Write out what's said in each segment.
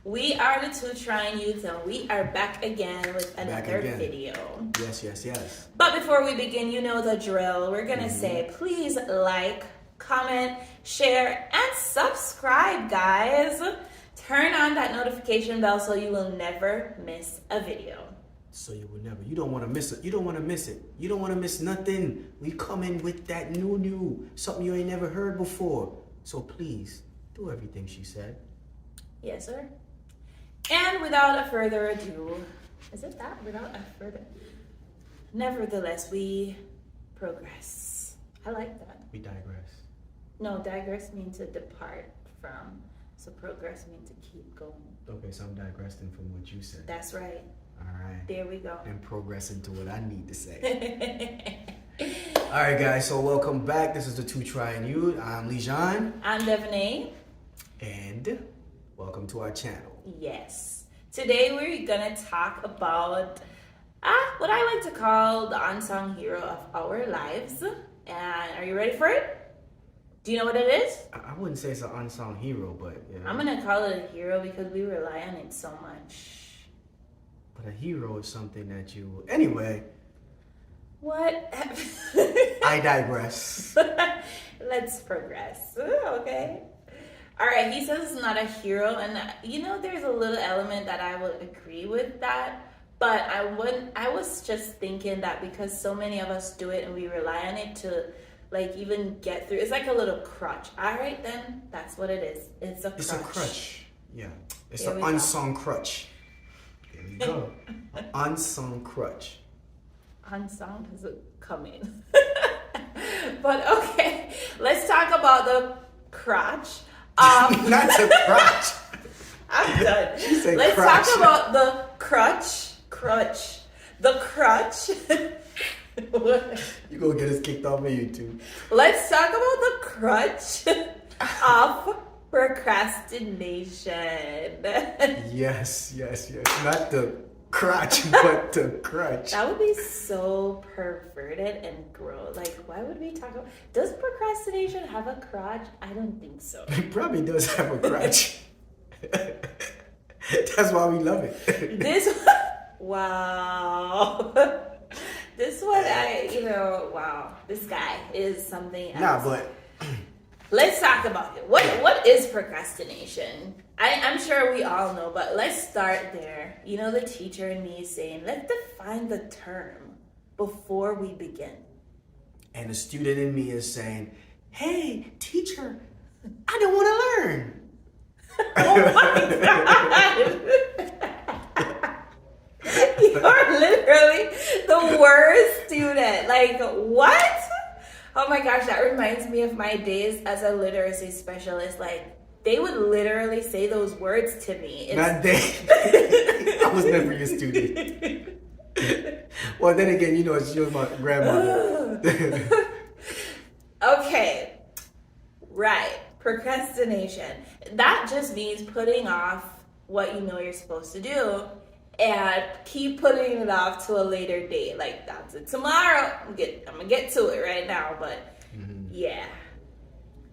We are the Two Trying Youths, and we are back again with another video. Yes. But before we begin, you know the drill. We're gonna say, please like, comment, share, and subscribe, guys. Turn on that notification bell so you will never miss a video. So you will never. You don't want to miss it. You don't want to miss it. You don't want to miss nothing. We come in with that new, something you ain't never heard before. So please do everything she said. Yes, sir. And without a further ado, is it that? Nevertheless, we progress. I like that. We digress. No, digress means to depart from. So progress means to keep going. Okay, so I'm digressing from what you said. That's right. All right. There we go. And progressing to what I need to say. All right, guys. So welcome back. This is the Two Trying Youth. I'm Lijan. I'm Devonay. And welcome to our channel. Yes. Today we're gonna talk about what I like to call the unsung hero of our lives. And are you ready for it? Do you know what it is? I wouldn't say it's an unsung hero, but yeah. I'm gonna call it a hero because we rely on it so much. But a hero is something that you... Anyway. What? I digress. Let's progress. Okay. All right. He says it's not a hero. And, there's a little element that I would agree with that. But I was just thinking that because so many of us do it and we rely on it to, even get through. It's like a little crutch. All right, then. That's what it is. It's a crutch. It's a crutch. Yeah. It's Here an unsung crutch. There we go. Unsung crutch. Unsung is coming. But okay, let's talk about the crotch. Not the crotch. I'm done. She said let's crotch. talk about the crutch. The crutch. You gonna get us kicked off of YouTube. Let's talk about the crutch of procrastination. Yes. Not the crotch, but the crutch. That would be so perverted and gross. Why would we talk about... Does procrastination have a crotch? I don't think so. It probably does have a crutch. That's why we love it. Wow. This one, wow. This guy is something else. Nah, but... Let's talk about it. What is procrastination? I'm sure we all know, but let's start there. The teacher in me is saying, let's define the term before we begin. And the student in me is saying, hey, teacher, I don't want to learn. Oh my God. You're literally the worst student. What? Oh my gosh, that reminds me of my days as a literacy specialist. They would literally say those words to me. Not they. I was never your student. Well, then again, it's my grandmother. Okay. Right. Procrastination. That just means putting off what you know you're supposed to do and keep putting it off to a later date. That's it. Tomorrow, I'm gonna get to it right now, but yeah.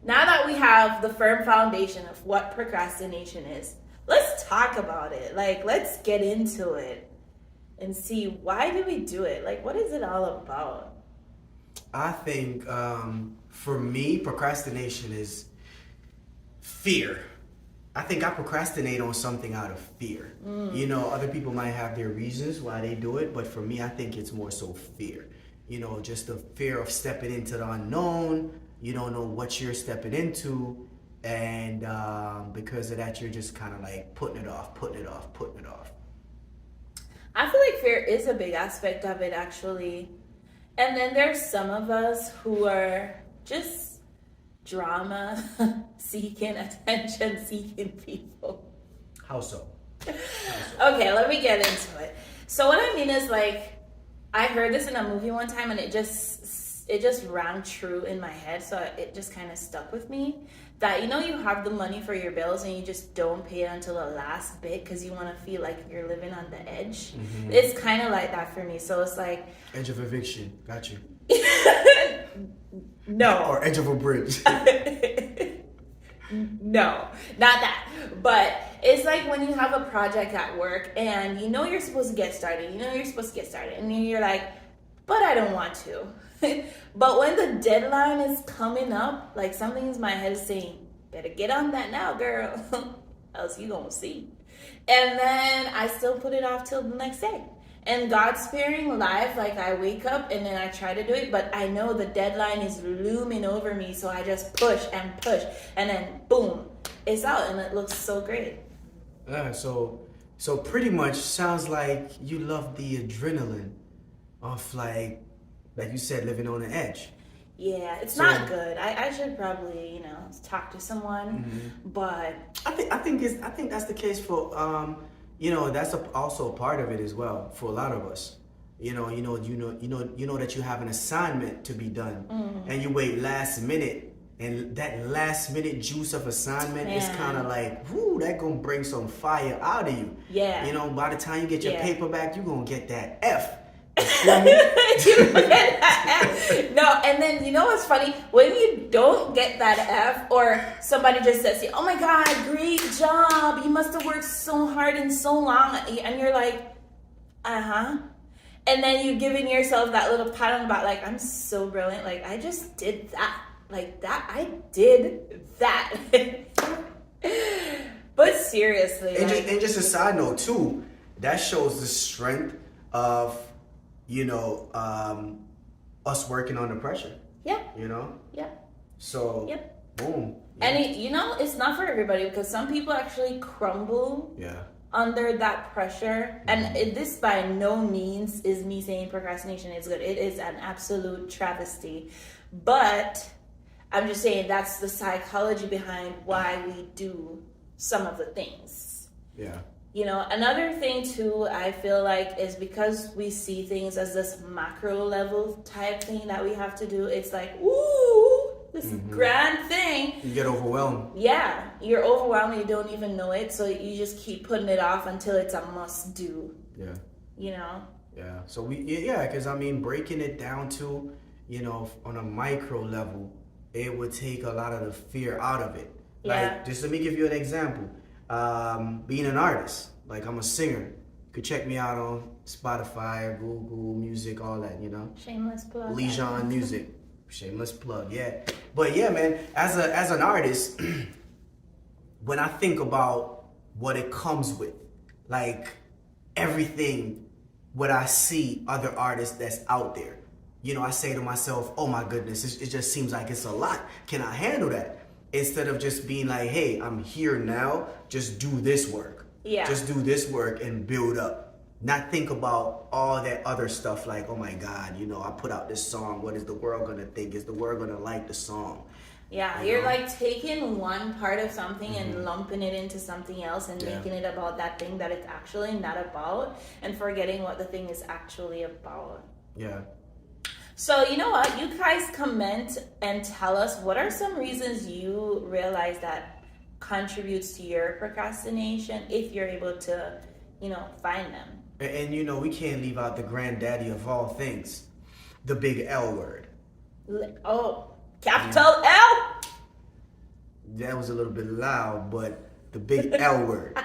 Now that we have the firm foundation of what procrastination is, let's talk about it. Let's get into it and see, why do we do it? What is it all about? I think for me, procrastination is fear. I think I procrastinate on something out of fear. Other people might have their reasons why they do it, but for me, I think it's more so fear. Just the fear of stepping into the unknown. You don't know what you're stepping into, and because of that, you're just kind of putting it off. I feel like fear is a big aspect of it, actually. And then there's some of us who are just drama seeking, attention seeking people. How so? Okay, let me get into it. So what I mean is, I heard this in a movie one time, and it just rang true in my head, so it just kind of stuck with me. That you have the money for your bills and you just don't pay it until the last bit because you want to feel like you're living on the edge. It's kind of like that for me. So it's edge of eviction. Got you. No. Or edge of a bridge. No, not that. But It's like when you have a project at work and you know you're supposed to get started. And you're like, but I don't want to. But when the deadline is coming up, like something in my head is saying, better get on that now, girl. Else you gonna see. And then I still put it off till the next day. And God sparing life, like I wake up and then I try to do it, but I know the deadline is looming over me, so I just push, and then boom, it's out, and it looks so great. So pretty much sounds like you love the adrenaline of like you said, living on the edge. Yeah, it's not good. I should probably, talk to someone, but I think that's the case for that's also a part of it as well for a lot of us. You know that you have an assignment to be done, and you wait last minute, and that last minute juice of assignment is kind of like, whoo, that gonna bring some fire out of you. Yeah. By the time you get your paper back, you gonna get that F. No, and then you know what's funny? When you don't get that F, or somebody just says, "Oh my God, great job! You must have worked so hard and so long," and you're like, and then you're giving yourself that little pat on the back, like, "I'm so brilliant! Like I just did that, like that. I did that." But seriously, and just a side note too, that shows the strength of us working under pressure. Yeah. Yeah. So. Yep. Boom. Yeah. And it's not for everybody, because some people actually crumble. Yeah. Under that pressure. And this by no means is me saying procrastination is good. It is an absolute travesty. But I'm just saying that's the psychology behind why we do some of the things. Yeah. Another thing too, I feel like, is because we see things as this macro level type thing that we have to do. It's like, ooh, this grand thing. You get overwhelmed. Yeah, you're overwhelmed. You don't even know it, so you just keep putting it off until it's a must do. Yeah. Yeah. So because breaking it down to, on a micro level, it would take a lot of the fear out of it. Yeah. Like, just let me give you an example. Being an artist, like I'm a singer. You could check me out on Spotify, Google Music, all that, Shameless plug. Legion Music. Shameless plug, yeah. But yeah, man, as an artist, when I think about what it comes with, like everything, what I see other artists that's out there, I say to myself, oh my goodness, it just seems like it's a lot. Can I handle that? Instead of just being like, hey, I'm here now, just do this work. Yeah. Just do this work and build up. Not think about all that other stuff like, oh my God, I put out this song. What is the world going to think? Is the world going to like the song? Yeah, you're like taking one part of something and lumping it into something else and making it about that thing that it's actually not about, and forgetting what the thing is actually about. Yeah. So you know what? You guys comment and tell us what are some reasons you realize that contributes to your procrastination, if you're able to, find them. And we can't leave out the granddaddy of all things, the big L word. Capital L? That was a little bit loud, but the big L word.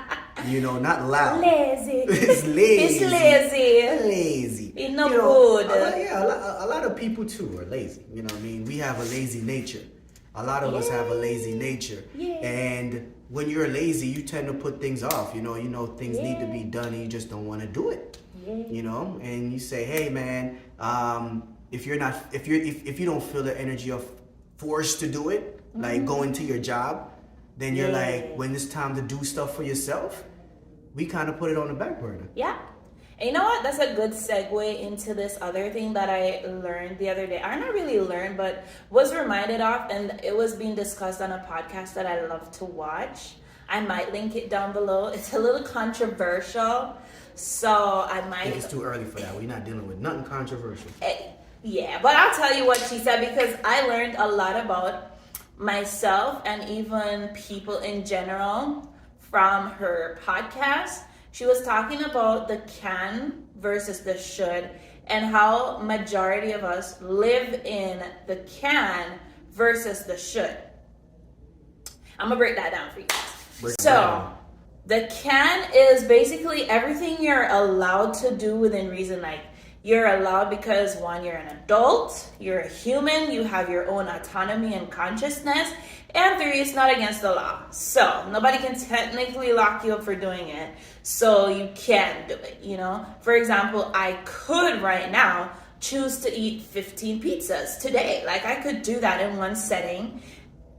Not loud. Lazy. It's lazy. It's lazy. Lazy. It's not good. A lot of people too are lazy. We have a lazy nature. A lot of us have a lazy nature. Yeah. And when you're lazy, you tend to put things off. Things need to be done and you just don't want to do it. Yeah. And you say, hey man, if you don't feel the energy of forced to do it, like going to your job, then you're like, when it's time to do stuff for yourself, we kind of put it on the back burner. Yeah. And you know what? That's a good segue into this other thing that I learned the other day. I not really learned, but was reminded of, and it was being discussed on a podcast that I love to watch. I might link it down below. It's a little controversial, so I might... I think it's too early for that. We're not dealing with nothing controversial. Yeah, but I'll tell you what she said, because I learned a lot about myself and even people in general from her podcast. She was talking about the can versus the should, and how majority of us live in the can versus the should. I'm gonna break that down for you guys. The can is basically everything you're allowed to do within reason. Like, you're allowed because, one, you're an adult, you're a human, you have your own autonomy and consciousness, and three, it's not against the law. So nobody can technically lock you up for doing it, so you can do it, you know? For example, I could right now choose to eat 15 pizzas today. Like, I could do that in one setting,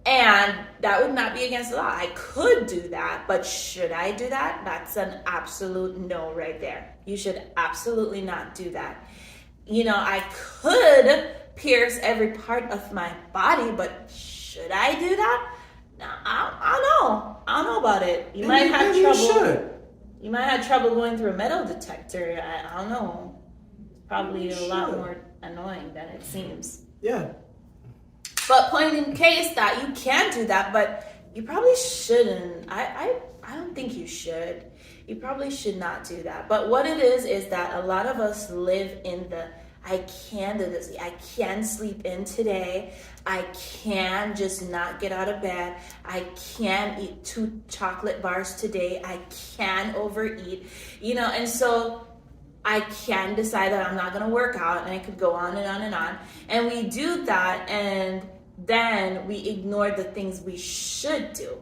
and that would not be against the law. I could do that, but should I do that? That's an absolute no right there. You should absolutely not do that. You know, I could pierce every part of my body, but should I do that? No, I don't know. I don't know about it. You might have trouble. You might have trouble going through a metal detector. I don't know. It's probably a lot more annoying than it seems. Yeah. But point in case that you can do that, but you probably shouldn't. I don't think you should. You probably should not do that. But what it is that a lot of us live in the, I can do this. I can sleep in today. I can just not get out of bed. I can eat 2 chocolate bars today. I can overeat, you know, and so I can decide that I'm not going to work out, and I could go on and on and on. And we do that, and then we ignore the things we should do.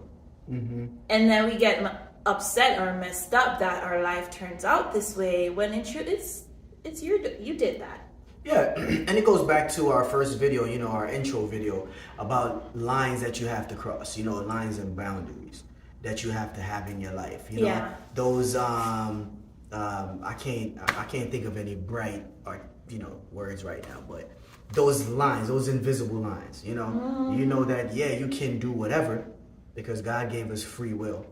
Mm-hmm. And then we get upset or messed up that our life turns out this way, when in truth, it's you did that. Yeah, and it goes back to our first video, you know, our intro video about lines that you have to cross, you know, lines and boundaries that you have to have in your life. You know, those I can't think of any bright or, you know, words right now, but those lines, those invisible lines, you know, you know that, yeah, you can do whatever because God gave us free will,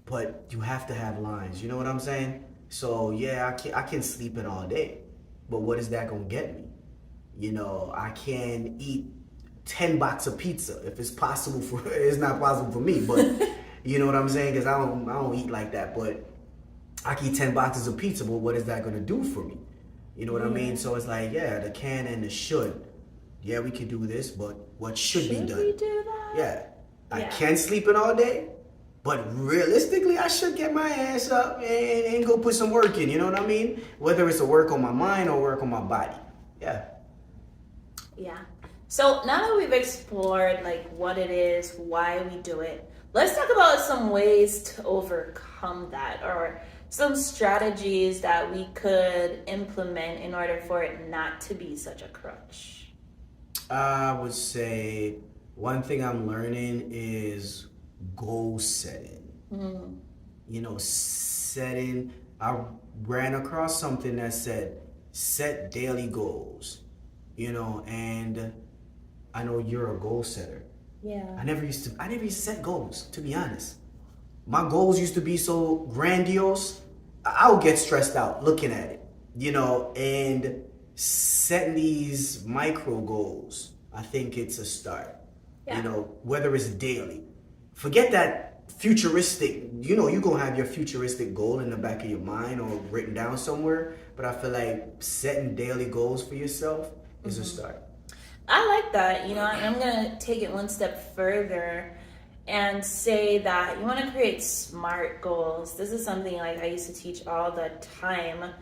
but you have to have lines. You know what I'm saying? So yeah, I can sleep in all day, but what is that gonna get me? You know, I can eat 10 boxes of pizza if it's possible for. It's not possible for me, but you know what I'm saying? Because I don't eat like that, but I can eat 10 boxes of pizza. But what is that gonna do for me? You know what I mean? So it's like, yeah, the can and the should. Yeah, we can do this, but what should be done? Should we do that? Yeah, I can sleep in all day, but realistically, I should get my ass up and go put some work in. You know what I mean? Whether it's a work on my mind or work on my body. Yeah. Yeah. So now that we've explored like what it is, why we do it, let's talk about some ways to overcome that, or some strategies that we could implement in order for it not to be such a crutch. I would say one thing I'm learning is goal setting. You know, setting. I ran across something that said set daily goals. You know, and I know you're a goal setter. Yeah. I never used to set goals, to be honest. My goals used to be so grandiose, I would get stressed out looking at it, you know, and setting these micro goals, I think it's a start. You know, whether it's daily. Forget that futuristic, you know, you're going to have your futuristic goal in the back of your mind or written down somewhere, but I feel like setting daily goals for yourself is a start. I like that. You know, I'm going to take it one step further and say that you want to create SMART goals. This is something like I used to teach all the time.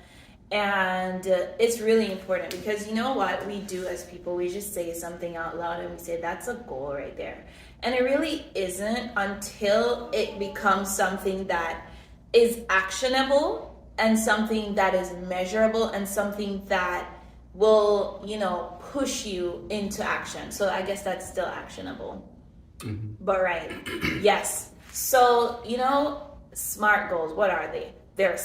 And it's really important because you know what we do as people, we just say something out loud and we say that's a goal right there. And it really isn't until it becomes something that is actionable and something that is measurable and something that will, you know, push you into action. So I guess that's still actionable. But right, yes. So, you know, SMART goals, what are they? They're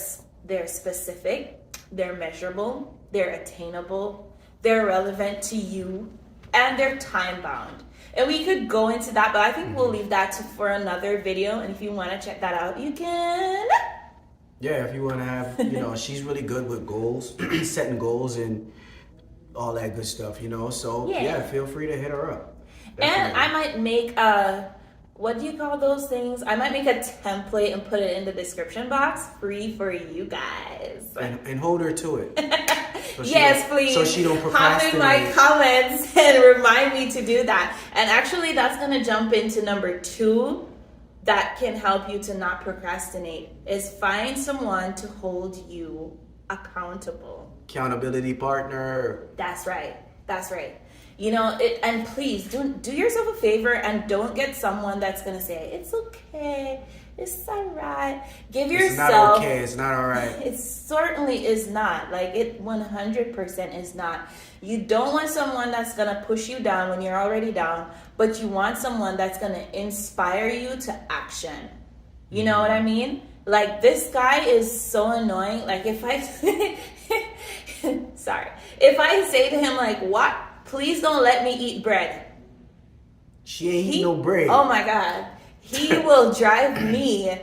specific, they're measurable, they're attainable, they're relevant to you, and they're time bound. And we could go into that, but I think we'll leave that for another video. And if you want to check that out, you can. Yeah, if you want to have, you know, she's really good with goals, setting goals and all that good stuff, you know. So yeah, feel free to hit her up. Definitely. And I might make what do you call those things? I might make a template and put it in the description box, free for you guys. And hold her to it. So yes, please. So she don't procrastinate. Comment my comments and remind me to do that. And actually, that's gonna jump into number 2 that can help you to not procrastinate is find someone to hold you accountable. Accountability partner. That's right. That's right. You know, and please do yourself a favor and don't get someone that's gonna say it's okay, it's all right. Give It's yourself. not okay. It's not all right. It certainly is not. Like, it 100% is not. You don't want someone that's gonna push you down when you're already down, but you want someone that's gonna inspire you to action. You know what I mean? Like, this guy is so annoying. Like, if I sorry, if I say to him like, "What? Please don't let me eat bread." She ain't eating no bread. Oh my God. He will drive me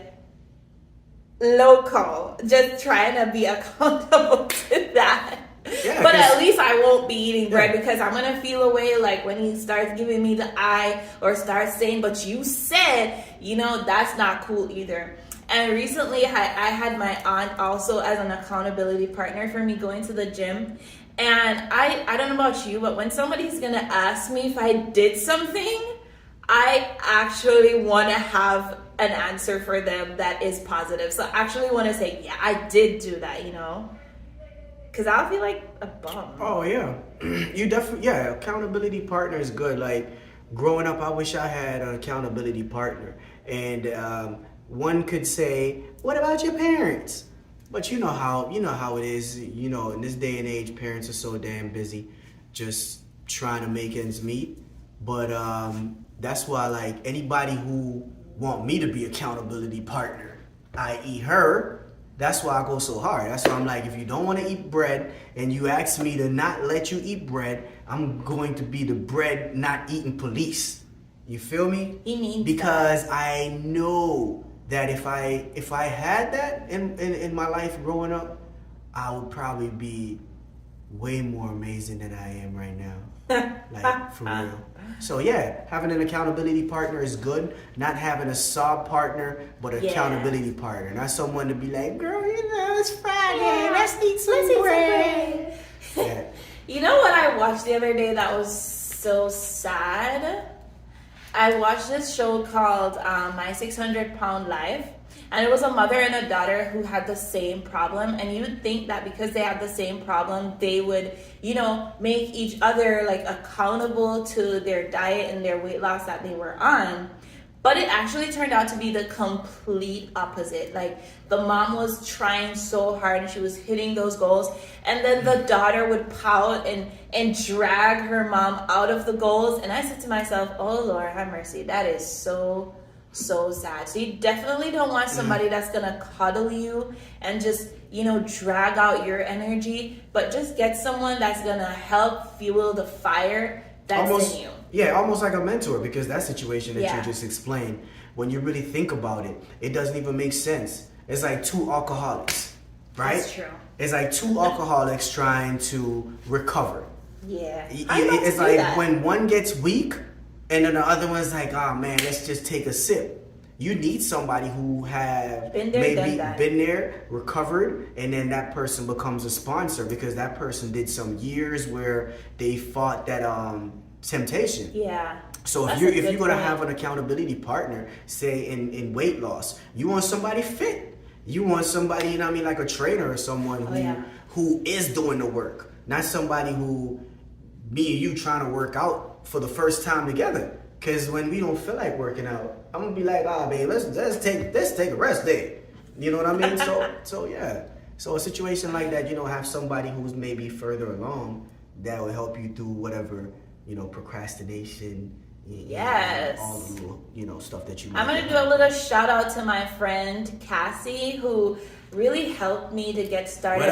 loco just trying to be accountable to that. Yeah, but 'cause- at least I won't be eating bread Yeah. because I'm going to feel away like when he starts giving me the eye or starts saying, but you said, you know, that's not cool either. And recently I had my aunt also as an accountability partner for me going to the gym. And I don't know about you, but when somebody's going to ask me if I did something, I actually want to have an answer for them that is positive. So I actually want to say, yeah, I did do that, you know? Because I'll feel like a bum. Oh yeah, you definitely accountability partner is good. Like growing up, I wish I had an accountability partner, and one could say, "What about your parents?" But you know how it is. You know, in this day and age, parents are so damn busy, just trying to make ends meet. But that's why, like, anybody who want me to be accountability partner, i.e. her. That's why I go so hard. That's why I'm like, if you don't want to eat bread and you ask me to not let you eat bread, I'm going to be the bread not eating police. You feel me? He means because that. I know that if I had that in my life growing up, I would probably be way more amazing than I am right now. Like, for real. So yeah, having an accountability partner is good. Not having a sob partner, but an accountability partner. Not someone to be like, girl, you know, it's Friday. Let's eat some bread. Yeah. You know what I watched the other day that was so sad? I watched this show called My 600-Pound Life. And it was a mother and a daughter who had the same problem. And you would think that because they had the same problem, they would, you know, make each other like accountable to their diet and their weight loss that they were on. But it actually turned out to be the complete opposite. Like, the mom was trying so hard and she was hitting those goals. And then the daughter would pout and drag her mom out of the goals. And I said to myself, oh, Lord, have mercy. That is so sad. So you definitely don't want somebody that's gonna cuddle you and just, you know, drag out your energy, but just get someone that's gonna help fuel the fire that's in you. Yeah, almost like a mentor, because that situation that you just explained, when you really think about it, it doesn't even make sense. It's like two alcoholics, right? That's true. It's like two alcoholics trying to recover. Yeah. It's like when one gets weak, and then the other one's like, oh man, let's just take a sip. You need somebody who have been there, recovered, and then that person becomes a sponsor because that person did some years where they fought that temptation. Yeah. So if you're gonna have an accountability partner, say in weight loss, you want somebody fit. You want somebody, you know what I mean, like a trainer or someone who is doing the work, not somebody who me and you trying to work out for the first time together. Cause when we don't feel like working out, I'm gonna be like, babe, let's take a rest day. You know what I mean? So yeah. So a situation like that, you know, have somebody who's maybe further along that will help you through whatever, you know, procrastination. Yes. All the, you know, stuff that you. I'm gonna do a little shout out to my friend Cassie, who really helped me to get started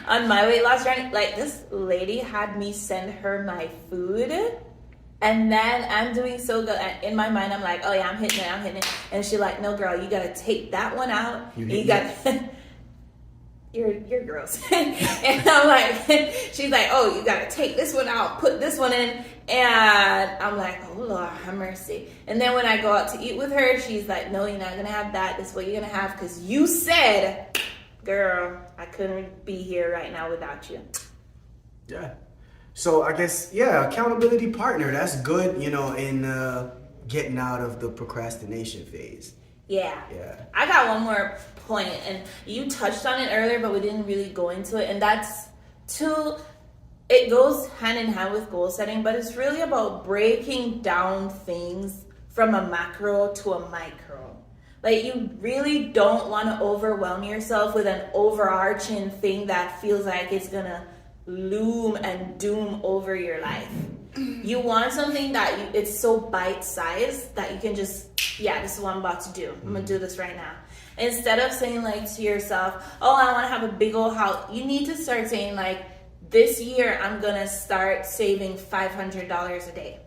on my weight loss journey. Like, this lady had me send her my food, and then I'm doing so good. In my mind, I'm like, oh yeah, I'm hitting it. And she's like, no, girl, you gotta take that one out. You got. You're gross. And I'm like, she's like, oh, you gotta take this one out, put this one in. And I'm like, oh Lord, have mercy. And then when I go out to eat with her, she's like, no, you're not gonna have that. This is what you're gonna have, because you said, girl, I couldn't be here right now without you. Yeah. So I guess, accountability partner, that's good, you know, in getting out of the procrastination phase. Yeah. Yeah. I got one more point, and you touched on it earlier, but we didn't really go into it. And that's it goes hand in hand with goal setting, but it's really about breaking down things from a macro to a micro. Like, you really don't want to overwhelm yourself with an overarching thing that feels like it's gonna loom and doom over your life. You want something that it's so bite-sized that you can just, yeah, this is what I'm about to do. I'm gonna do this right now. Instead of saying like to yourself, oh, I want to have a big old house, you need to start saying like, this year I'm gonna start saving $500 a day.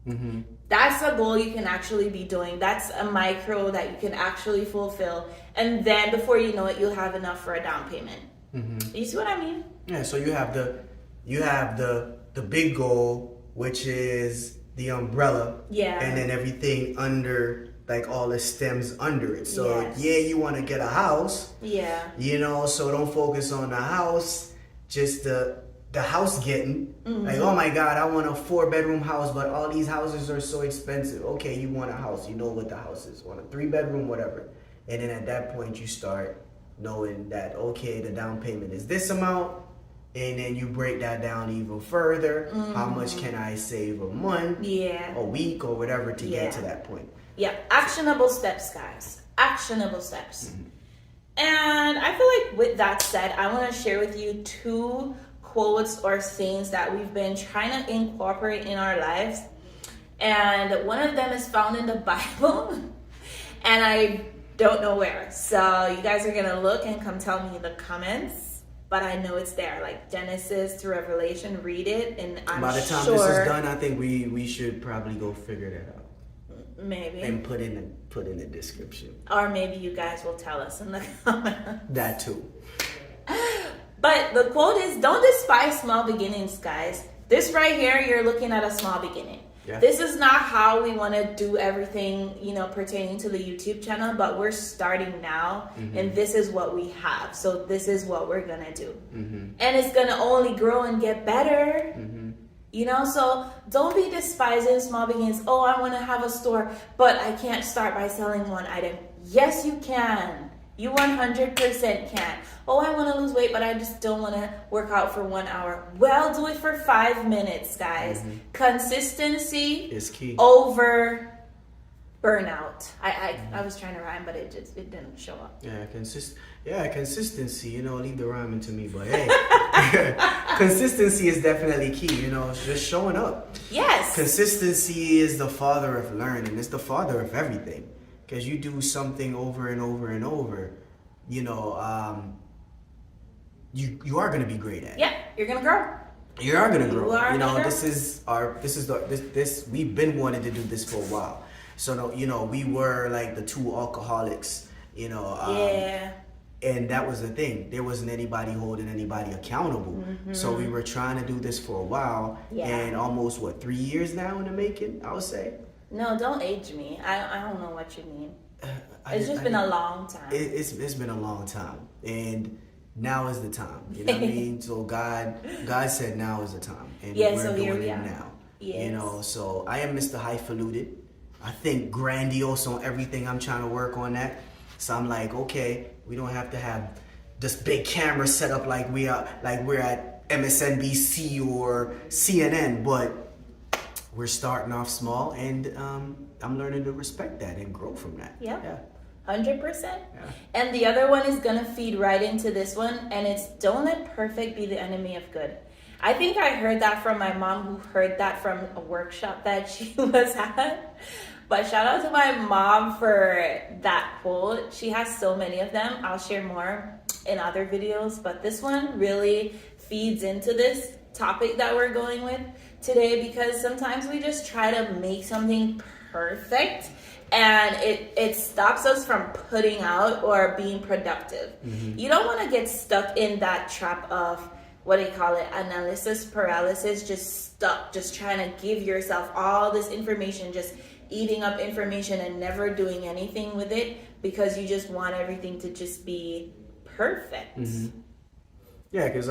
Mm-hmm. That's a goal you can actually be doing. That's a micro that you can actually fulfill. And then before you know it, you'll have enough for a down payment. Mm-hmm. You see what I mean? Yeah, so you have the big goal, which is the umbrella. Yeah. And then everything under, like all the stems under it. So Yes. yeah, you want to get a house. Yeah. You know, so don't focus on the house, just the house getting. Mm-hmm. Like, oh my God, I want a 4-bedroom house, but all these houses are so expensive. Okay, you want a house, you know what the house is. Want a 3-bedroom, whatever. And then at that point you start knowing that, okay, the down payment is this amount. And then you break that down even further. Mm-hmm. How much can I save a month, Yeah. a week, or whatever to Yeah. get to that point? Yeah. Actionable steps, guys. Actionable steps. Mm-hmm. And I feel like with that said, I want to share with you 2 quotes or things that we've been trying to incorporate in our lives. And one of them is found in the Bible. And I don't know where. So you guys are going to look and come tell me in the comments. But I know it's there. Like Genesis to Revelation, read it. And I'm By the time sure, this is done, I think we should probably go figure that out. maybe. And put in the description. Or maybe you guys will tell us in the comments. That too. But the quote is, don't despise small beginnings, guys. This right here, you're looking at a small beginning. Yeah. This is not how we want to do everything, pertaining to the YouTube channel, but we're starting now, and this is what we have. So this is what we're going to do. Mm-hmm. And it's going to only grow and get better. Mm-hmm. So don't be despising small beginnings. Oh, I want to have a store, but I can't start by selling one item. Yes, you can. You 100% can. Oh, I want to lose weight, but I just don't want to work out for 1 hour. Well, do it for 5 minutes, guys. Consistency Is key. over burnout. I was trying to rhyme, but it didn't show up. Yeah, consistency. Leave the rhyming to me, but hey, consistency is definitely key. It's just showing up. Yes. Consistency is the father of learning. It's the father of everything. Because you do something over and over and over, you are going to be great at it. Yeah, you're gonna grow. You are going to grow. You are gonna grow. We've been wanting to do this for a while. So, we were like the 2 alcoholics, Yeah. And that was the thing. There wasn't anybody holding anybody accountable. So we were trying to do this for a while. Yeah. And almost, 3 years now in the making, I would say. No, don't age me. I don't know what you mean. It's just been a long time. It's been a long time, and now is the time. You know what I mean? So God said now is the time, and Yeah, we're so here doing we it are. now. Yes. So I am Mr. Highfalutin. I think grandiose on everything. I'm trying to work on that. So I'm like, okay, we don't have to have this big camera set up like we're at MSNBC or CNN, but we're starting off small, and I'm learning to respect that and grow from that. Yeah. Yeah. 100%. Yeah. And the other one is going to feed right into this one, and it's don't let perfect be the enemy of good. I think I heard that from my mom, who heard that from a workshop that she was at. But shout out to my mom for that quote. She has so many of them. I'll share more in other videos, but this one really feeds into this topic that we're going with today, because sometimes we just try to make something perfect, and it stops us from putting out or being productive. You don't want to get stuck in that trap of, what do you call it, analysis paralysis, just trying to give yourself all this information, just eating up information and never doing anything with it, because you just want everything to just be perfect. Yeah, because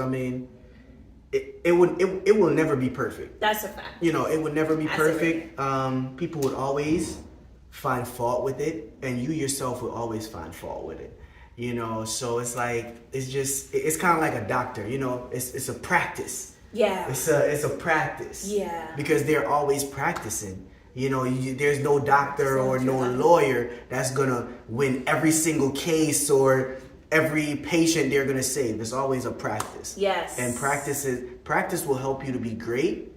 it will never be perfect. That's a fact. You know, it would never be That's perfect. People would always find fault with it, and you yourself will always find fault with it. You know, so it's like it's kind of like a doctor. You know, it's a practice. Yeah. It's a practice. Yeah. Because they're always practicing. You know, there's no doctor or no true. lawyer that's gonna win every single case or every patient they're gonna save. There's always a practice. Yes. And practice will help you to be great,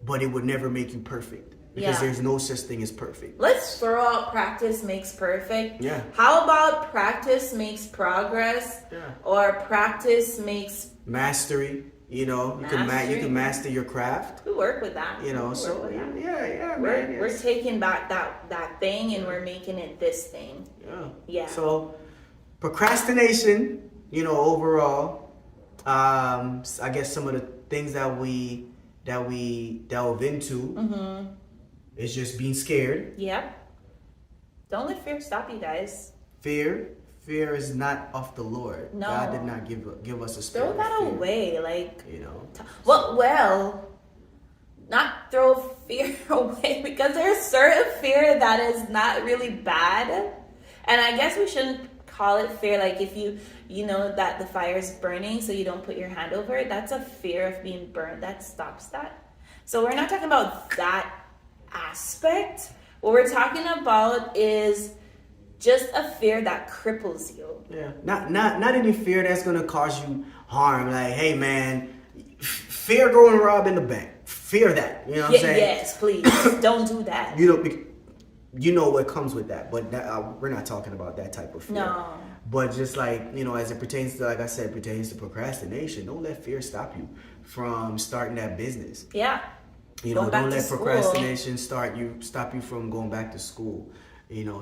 but it would never make you perfect because Yeah. there's no such thing as perfect. Let's throw out practice makes perfect. Yeah. How about practice makes progress? Yeah. Or practice makes... Mastery. You know, you can master your craft. We work with that. You know, We so work with that. yeah, man. We're taking back that thing and we're making it this thing. Yeah. Yeah. So procrastination, you know, overall, I guess some of the things that we delve into is just being scared. Yep. Don't let fear stop you guys. Fear is not of the Lord. No. God did not give us a spirit Throw of that fear. away. Like, You know. well, not throw fear away because there's certain fear that is not really bad. And I guess we shouldn't call it fear. Like if you know that the fire is burning so you don't put your hand over it, that's a fear of being burned. That stops that. So we're not talking about that aspect. What we're talking about is just a fear that cripples you. Yeah. Not any fear that's gonna cause you harm. Like, hey man, fear going robbing the bank. Fear that. You know what I'm saying? Yes, please. Don't do that. You know what comes with that, but we're not talking about that type of fear. No. But just like, you know, as it pertains to, like I said, pertains to procrastination, don't let fear stop you from starting that business. Yeah. You know, Going back don't to let school. procrastination stop you from going back to school. You know,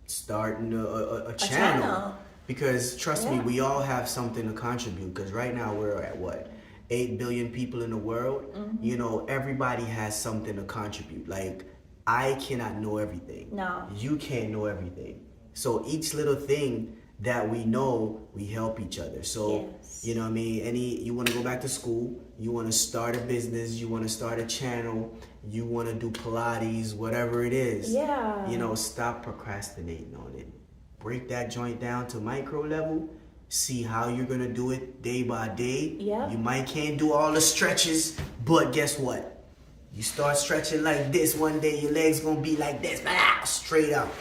starting a channel. Because trust me, we all have something to contribute. Because right now we're at what? 8 billion people in the world. You know, everybody has something to contribute. Like, I cannot know everything. No. You can't know everything. So each little thing that we know, we help each other. So, Yes. you know what I mean? You want to go back to school, you want to start a business, you want to start a channel, you want to do Pilates, whatever it is. Yeah. You know, stop procrastinating on it. Break that joint down to micro level. See how you're going to do it day by day. Yeah. You might can't do all the stretches, but guess what? You start stretching like this one day, your legs going to be like this, straight out.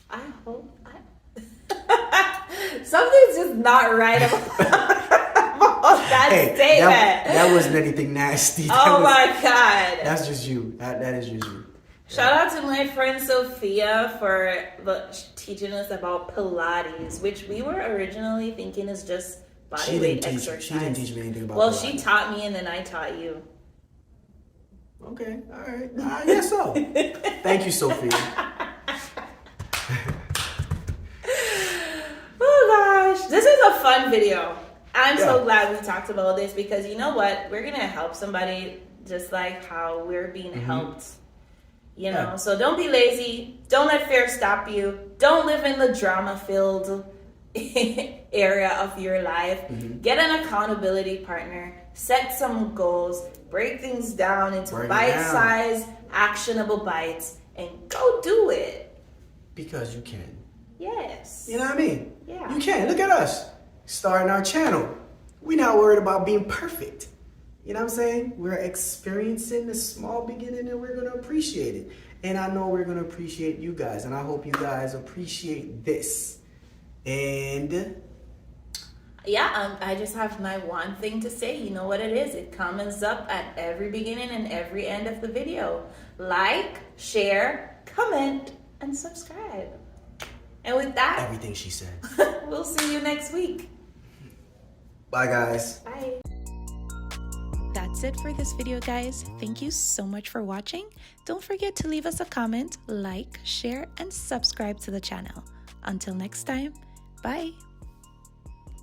I hope something's just not right about that statement. That wasn't anything nasty. My God. That's just you. That is just you. Shout out to my friend Sophia for teaching us about Pilates, which we were originally thinking is just body weight exercise. She didn't teach me anything about Well, Pilates. she taught me and then I taught you. Okay, all right. I guess so. Thank you, Sophia. Oh gosh, this is a fun video. I'm so Yeah. glad we talked about this because you know what? We're gonna help somebody just like how we're being helped. You know, Yeah. so don't be lazy. Don't let fear stop you. Don't live in the drama-filled area of your life. Get an accountability partner. Set some goals. Break things down into Break it bite-sized, actionable bites, and go do it. Because you can. Yes. You know what I mean? Yeah. You can. Look at us. Starting our channel. We're not worried about being perfect. You know what I'm saying? We're experiencing a small beginning and we're going to appreciate it. And I know we're going to appreciate you guys. And I hope you guys appreciate this. And yeah, I just have my one thing to say. You know what it is? It comes up at every beginning and every end of the video. Like, share, comment, and subscribe. And with that, everything she said. we'll see you next week. Bye, guys. Bye. That's it for this video, guys. Thank you so much for watching. Don't forget to leave us a comment, like, share, and subscribe to the channel. Until next time, bye.